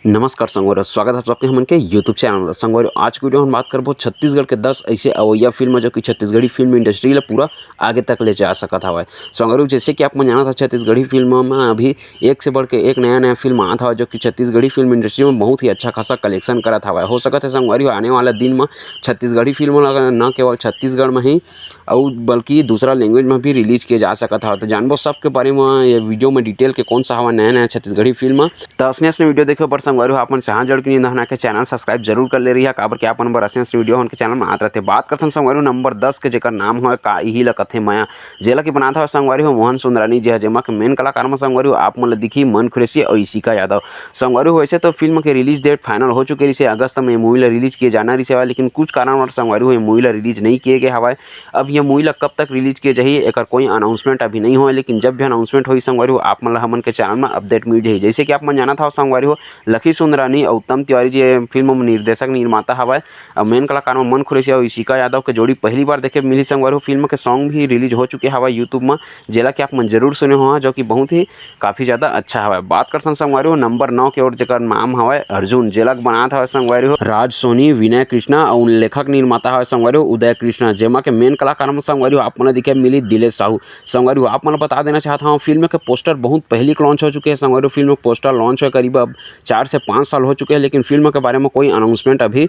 नमस्कार संगवारी, स्वागत है आपके हमन के यूट्यूब चैनल संगवारी। आज की वीडियो हम बात करबो छत्तीसगढ़ के 10 ऐसे अवैया फिल्म जो कि छत्तीसगढ़ी फिल्म इंडस्ट्री ला पूरा आगे तक ले जा सकत हवय। संगवारी, जैसे कि आप मन जानत छत्तीसगढ़ी फिल्म में अभी एक से बढ़ के एक नया फिल्म आत हवय जो कि छत्तीसगढ़ी फिल्म इंडस्ट्री में बहुत ही अच्छा खासा कलेक्शन करत हवय। हो सकत है संगवारी आने वाला दिन में छत्तीसगढ़ी फिल्म न केवल छत्तीसगढ़ में ही और बल्कि दूसरा लैंग्वेज में भी रिलीज किए जा सकत हवय। तो जानबो सबके बारे में ये वीडियो में डिटेल के कौन सा हवा नया छत्तीसगढ़ी फिल्म। तो असने वीडियो देखे पर संगवारी आपन चाह जड़ के नहीं के चैनल सब्सक्राइब जरूर कर ले रही है काबर के अपन बर असने वीडियो उनके चैनल में आत रहते। बात करथन संगवारी नंबर 10 के जेकर नाम है का इही ल कथे माया, जेला की बनाता है संगवारी हो मोहन सुंदरानी जी, जेमा के मेन कलाकार में संगवारी आप मन दिखी मन खुरेसी और इशिका यादव। संगवारी वैसे तो फिल्म के रिलीज डेट फाइनल हो चुके रही अगस्त में मूवी ला रिलीज किए जाना रही है, लेकिन कुछ कारणवश संगवारी हो मूवी ला रिलीज नहीं किए गए हवाए। अब यह मूवी ला कब तक रिलीज किए जाही एक कोई अनाउंसमेंट अभी नहीं हो, लेकिन जब भी अनाउंसमेंट हो संगवारी हो आप मन हमन के चैनल में अपडेट मिल जाही। जैसे कि आप मन जाना था संगवारी हो लखी सुंदरानी और उत्तम तिवारी जी फिल्म में निर्देशक निर्माता हवाए। मेन कलाकार में मन खुरेसी और इशिका यादव के जोड़ी पहली बार देखे मिली संगवारी हो। फिल्म के सॉन्ग भी रिलीज हो चुके हवा यूट्यूब में, जेला कि आप मन जरूर सुने हो जो कि बहुत ही काफ़ी ज़्यादा अच्छा हवा। बात करते संगवारी हो नंबर 9 के ओर जेकर नाम हवा अर्जुन, जेला बनात हवा संगवारी हो राज सोनी, विनय कृष्णा और लेखक निर्माता हवा संगवारी हो उदय कृष्णा, जेमा के मेन कलाकार में संगवारी हो आप मन दिखे मिली दिलेश साहू। संगवारी हो आप मन बता देना चाहता हूँ फिल्म के पोस्टर बहुत पहले लॉन्च हो चुके हैं संगवारी हो। फिल्म पोस्टर लॉन्च हो करीब अब 4 से 5 साल हो चुके हैं, लेकिन फिल्म के बारे में कोई अनाउंसमेंट अभी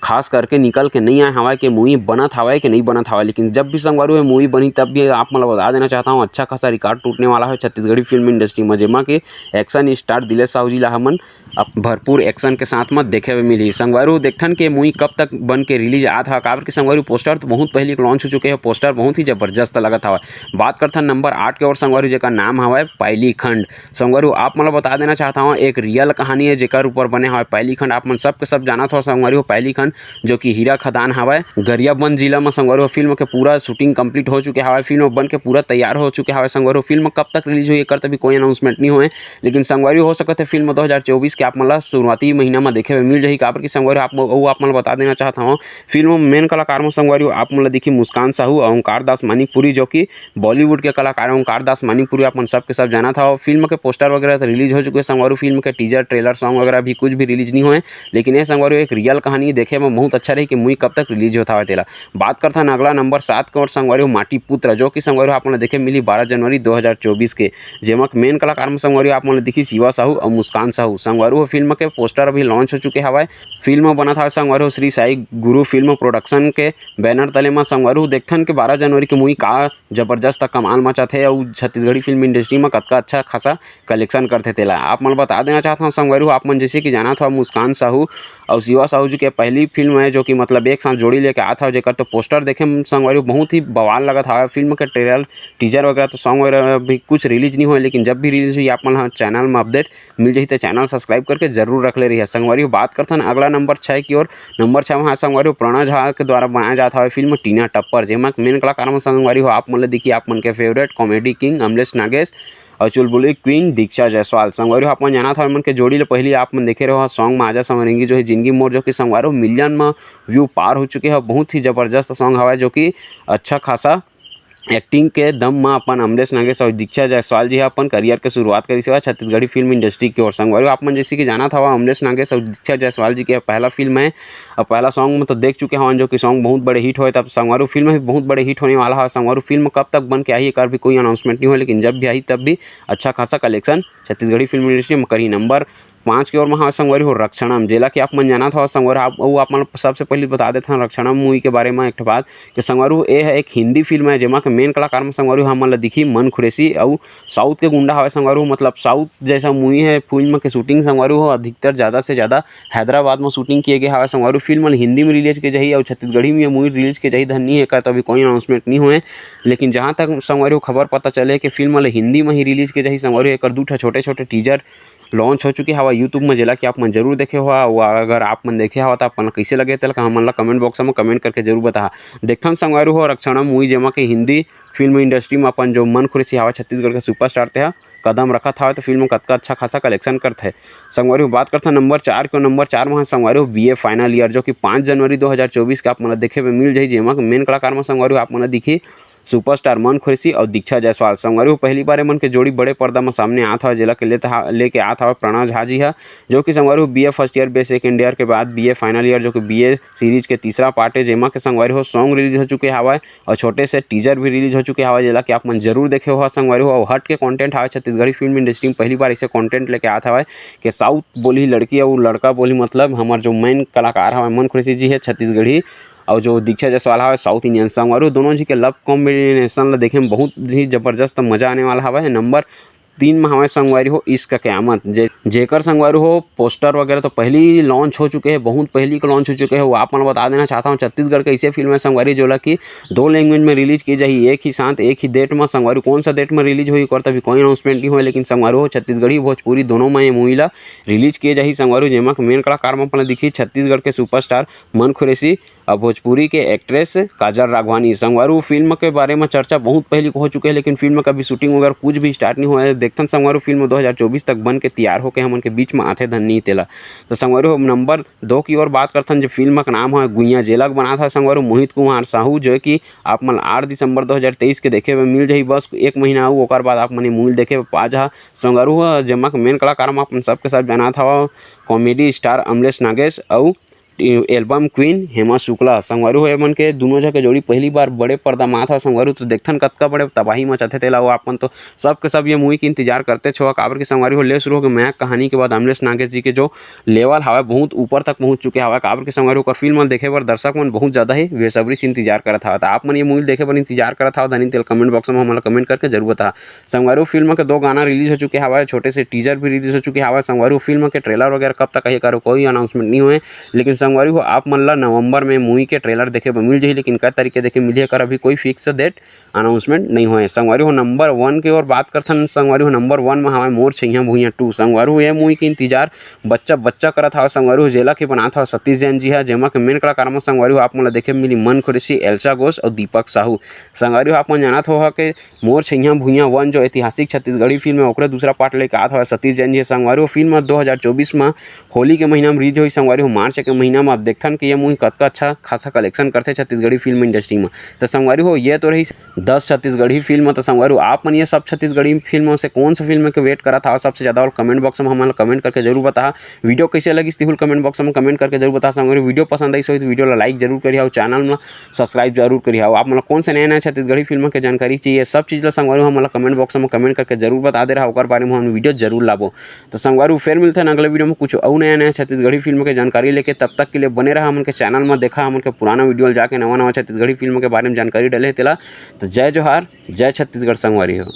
खास करके निकल के नहीं आए हवाए कि मूवी बनत हवाए कि नहीं बनत हवाए। लेकिन जब भी संगवारी हुए मूवी बनी तब भी आप मतलब बता देना चाहता हूँ अच्छा खासा रिकॉर्ड टूटने वाला है छत्तीसगढ़ी फिल्म इंडस्ट्री में, जेमा के एक्शन स्टार दिलेश साहू जी ला हमन अब भरपूर एक्शन के साथ में देखे हुए मिली। संगवारी देखथन के मूवी कब तक बन के रिलीज आया था काबर के संगवारी पोस्टर तो बहुत पहले लॉन्च हो चुके हैं, पोस्टर बहुत ही जबरदस्त लगत हवा। बात करथन नंबर 8 के और संगवारी जेका नाम हवा पहली खंड। संगवारी आप मतलब बता देना चाहता हूँ एक रियल कहानी है जेकर ऊपर बने हवा पहली खंड। आप मन सबके सब जाना था संगवारी पहली खंड जो कि हीरा खदान हवा गरियाबंद जिला में संगवारी फिल्म के पूरा शूटिंग कंप्लीट हो चुके हवा, फिल्म बन के पूरा तैयार हो चुके हवा। संगवारी फिल्म कब तक रिलीज हुई कर तभी कोई अनाउंसमेंट नहीं हुए, लेकिन संगवारी हो सकते है फिल्म 2024 के आप मतलब शुरुआती महीना में देखे हुए मिल जाही। काबर की संगवारी आप मतलब बता देना चाहता हूँ फिल्म में मेन कलाकार में संगवारी आप मतलब देखी मुस्कान साहू और ओंकार दास मानिकपुरी जो कि बॉलीवुड के कलाकार ओंकार दास मानिकपुरी आप सब के सब जाना था। फिल्म के पोस्टर वगैरह तो रिलीज हो चुके हैं संगवारी, फिल्म के टीजर ट्रेलर सॉन्ग वगैरह भी कुछ भी रिलीज नहीं हुए, लेकिन ये संगवारी एक रियल कहानी देखे में बहुत अच्छा रही कि मूवी कब तक रिलीज होता है तेला। बात करता है अगला नंबर 7 के और संगवारी माटी पुत्र जो कि संगवारी आप देखे मिली 12 जनवरी 2024 के, जेमा मेन कलाकार में संगवारी आप देखी शिवा साहू और मुस्कान साहू। संगवारी फिल्म के पोस्टर अभी लॉन्च हो चुके हवाए। फिल्म बना था संगवारी श्री साई गुरु फिल्म प्रोडक्शन के बैनर तले में। संगवारी देखथन के 12 जनवरी की मूवी का जबरदस्त कमाल मचा थे और छत्तीसगढ़ी फिल्म इंडस्ट्री में कतका अच्छा खासा कलेक्शन करते तेला। आप मन बता देना चाहता हूँ संगवारी आप मन जैसे कि जाना था मुस्कान साहू और शिवा साहू जी के पहली फिल्म है जो कि मतलब एक साथ जोड़ी लेके आया था, जेकर तो पोस्टर देखे संगवारी बहुत ही बवाल लगा था। फिल्म के ट्रेलर टीजर वगैरह तो सॉन्ग वगैरह भी कुछ रिलीज नहीं हुए, लेकिन जब भी रिलीज हुई आप मन चैनल में अपडेट मिल जाही तो चैनल सब्सक्राइब करके जरूर रख ले रही है। संगवारी बात करते हैं अगला नंबर 6 की ओर। नंबर 6 में संगवारी प्रणव झा के द्वारा बनाया जाता है फिल्म टीना टप्पर, जेमा मेन कलाकार में संगवारी हो आप मतलब देखिए आप मन के favourite comedy king Amlesh Nagesh और चुलबुली क्वीन दीक्षा जायसवाल। संगवारी आप जाना था मन के जोड़ी ले पहले आप मन देखे रहो सॉन्ग में आजा संवरेंगी जो है जिंदगी मोर जो कि संगवारी मिलियन में व्यू पार हो चुके हैं। बहुत ही जबरदस्त सॉन्ग हवा जो कि अच्छा खासा एक्टिंग के दम में अपन अमलेश नागेश और दीक्षा जायसवाल जी अपन करियर के शुरुआत करी से छत्तीसगढ़ी फिल्म इंडस्ट्री की ओर। संगवारी आप मन जैसे कि जाना था अमलेश नागेश और दीक्षा जायसवाल जी के पहला फिल्म है और पहला सॉन्ग में तो देख चुके हैं जो कि सॉन्ग बहुत बड़े हिट हुए, तब संगवारी फिल्म भी बहुत बड़े हिट होने वाला है। संगवारी फिल्म कब तक बन के आई कर भी कोई अनाउंसमेंट नहीं हुआ, लेकिन जब भी आई तब भी अच्छा खासा कलेक्शन छत्तीसगढ़ी फिल्म इंडस्ट्री में करी। नंबर 5 की ओर में संगवारी हो रक्षणम, जेला कि आप मन जाना था संगवारी आप मन सबसे पहले बता देते हैं रक्षणम मूवी के बारे में एक बात कि संगवारी ये है एक हिंदी फिल्म है जेमा के मेन कलाकार में संगवारी हमन दिखी मन खुरेसी और साउथ के गुंडा हवा। संगवारी मतलब साउथ जैसा मूवी है फिल्म के शूटिंग संगवारी हो अधिकतर ज़्यादा से ज़्यादा हैदराबाद में शूटिंग किए गए हवा। संगवारी फिल्म हिंदी में रिलीज की जाही और छत्तीसगढ़ी में मूवी रिलीज की जाही धनी है का तो अभी कोई अनाउंसमेंट नहीं हुए, लेकिन जहाँ तक संगवारी खबर पता चले कि फिल्म हिंदी में ही रिलीज की जाही। संगवारी एक दूठा छोटे छोटे टीजर लॉन्च हो चुकी हवा यूट्यूब में, जेला कि आप मन जरूर देखे हुआ। अगर आप मन देखे हवा तो अपन कैसे लगे तो हमन ला कमेंट बॉक्स में कमेंट करके जरूर बता। देखथन संगवारी हो रक्षणम मूवी जेमा के हिंदी फिल्म इंडस्ट्री में अपन जो मन खुरेसी हवा छत्तीसगढ़ के सुपरस्टार थे कदम रखा था तो फिल्म कतका अच्छा खासा कलेक्शन करते हैं। संगवारी बात करते हैं नंबर 4 को। नंबर 4 में संगवारी BA फाइनल ईयर जो कि 5 जनवरी 2024 के आप मन देखे में मिल जाए, जेमा मेन कलाकार में संगवारी आप मन दिखी सुपरस्टार मन खुर्सी और दीक्षा जायसवाल। संगवारी हो पहली बार मन के जोड़ी बड़े पर्दा में सामने आत हवे, जेला के लेके आत हवे प्रणव झा जी ह, जो कि संगवारी हो बीए फर्स्ट ईयर बे सेकेंड ईयर के बाद बीए फाइनल ईयर, जो कि बीए सीरीज के तीसरा पार्ट है, जेमा के संगवारी हो सॉन्ग रिलीज हो चुके हवे और छोटे से टीजर भी रिलीज हो चुके हवे, जेला कि आप मन जरूर देखे हो संगवारी हो। हट के कंटेंट हवे, छत्तीसगढ़ी फिल्म इंडस्ट्री में पहली बार ऐसे कंटेंट लेके आत हवे कि साउथ बोली लड़की और लड़का बोली, मतलब हमार जो मेन कलाकार हवे मन खुर्सी जी है छत्तीसगढ़ी, और जो दीक्षा जायसवाल हवे साउथ इंडियन। संगवारी हो दोनों जी के लव कॉम्बिनेशन ला देखे में बहुत ही जबरदस्त मजा आने वाला हवे। नंबर 3 में हमारे संगवारी हो इश्क का क़यामत, जेकर संगवारी हो पोस्टर वगैरह तो पहले ही लॉन्च हो चुके हैं, बहुत पहले के लॉन्च हो चुके हैं। वो आप मन बता देना चाहता हूँ, छत्तीसगढ़ के ऐसे फिल्म है संगवारी जो कि 2 लैंग्वेज में रिलीज की जाए एक ही साथ एक ही डेट में। संगवारी कौन सा डेट में रिलीज हुई कर तभी कोई अनाउंसमेंट नहीं हुआ, लेकिन संगवारी हो छत्तीसगढ़ी भोजपुरी दोनों में ये मूवी ला रिलीज किए जाही। संगवारी जेमा मेन कलाकार में अपना दिखी छत्तीसगढ़ के सुपरस्टार मन खुर्सी और भोजपुरी के एक्ट्रेस काजल राघवानी। संगवारी फिल्म के बारे में चर्चा बहुत पहले हो चुके हैं, लेकिन फिल्म का भी शूटिंग वगैरह कुछ भी स्टार्ट नहीं हुआ है। देखते संगवारी फिल्म 2024 तक बन के तैयार होकर हमन के बीच में आते धन्नी तेला। तो संगवारी हो नंबर 2 की ओर बात करथन, जो फिल्म का नाम है गुइया, जेला बना था संगवारी मोहित कुमार साहू, जो कि आप मन 8 दिसंबर 2023 के देखे में मिल जाही। बस एक महीना हो ओकर बाद आप मन मूवी देखे पा जा। संगवारी हो जेमा मेन कलाकार में अपन सबके साथ बना था कॉमेडी स्टार अमलेश नागेश और एल्बम क्वीन हेमा शुक्ला। संगवारी हो मन के दोनों जगह जोड़ी पहली बार बड़े पर्दा में था। संगवारी तो देखथन कतका बड़े तबाही मचाते थे ला अपन तो सब के सब ये मूवी के इंतजार करते छो। काबर की संगवारी हो ले शुरू हो गए मैं कहानी के बाद अमलेश नागेश जी के जो लेवल हवा बहुत ऊपर तक पहुंच चुके हवा। काबर की संगवारी हो फिल्म देखे पर दर्शक मन बहुत ज़्यादा ही बेसब्री से इंतजार करत हवा। तो आप मन ये मूवी देखे पर इंतजार करत हवा धनी तेल कमेंट बॉक्स में हमारा कमेंट करके जरूर बता। संगवारी हो फिल्म के 2 गाना रिलीज हो चुके हवा, छोटे से टीजर भी रिलीज हो चुके हवा। संगवारी हो फिल्म के ट्रेलर वगैरह कब तक करो कोई अनाउंसमेंट नहीं हुए, लेकिन संगवारी हो आप मन नवंबर में मूवी के ट्रेलर देखे मिल जाए, लेकिन कई तरीके देखे मिले कर अभी कोई फिक्स डेट अनाउंसमेंट नहीं हुए। संगवारी हो नंबर 1 की ओर बात करथन, संगवारी हो नंबर 1 में हमारे मोर छैया भुइयां 2। संगवारी हो ये मूवी के इंतजार बच्चा करत हवा। संगवारी हो जेला के बना था सतीश जैन जी है, जेमा के मेन कलाकार में संगवारी हो आप मन देखे मिली मन खुर्सी, एल्सा घोष और दीपक साहू। संगवारी हो आप मन जानत हो कि मोर छैया भुइयां 1 जो ऐतिहासिक छत्तीसगढ़ी फिल्म है ओकरे दूसरा पार्ट लेके आत हवा सतीश जैन जी। संगवारी हो फिल्म 2024 में होली के महीना में रिलीज हुई। संगवारी हो मार्च के महीना में आप देखथन कि ये मूवी कतका अच्छा खासा कलेक्शन करते छत्तीसगढ़ी फिल्म इंडस्ट्री में। तो संगवारी हो ये तो रही 10 छत्तीसगढ़ी फिल्म। तो संगवारी हो आप मन ये सब छत्तीसगढ़ी फिल्मों से कौन सा फिल्म के वेट करा था सबसे ज़्यादा, और कमेंट बॉक्स में हमारा कमेंट करके जरूर बता। वीडियो कैसे लगी तिहुल कमेंट बॉक्स में कमेंट करके जरूर बता। संगवारी वीडियो पसंद आई सो तो वीडियो लाइक जरूर करिए और चैनल में सब्सक्राइब जरूर करिए। आप मतलब कौन से नया छत्तीसगढ़ी फिल्म के जानकारी चाहिए सब चीज़ संगवारी हमारा कमेंट बॉक्स में कमेंट करके जरूर बता दे रहा और बारे में हम वीडियो जरूर लाबो। तो संगवारी फिर मिलते हैं अगले वीडियो में कुछ और नया छत्तीसगढ़ी फिल्म के जानकारी लेके। तब तक के लिए बने रहा हमन के चैनल में, देखा हमन के पुराना वीडियो जाके नवा छत्तीसगढ़ी फिल्म के बारे में जानकारी डाले तेला। तो जय जोहार, जय छत्तीसगढ़ संगवारी हो।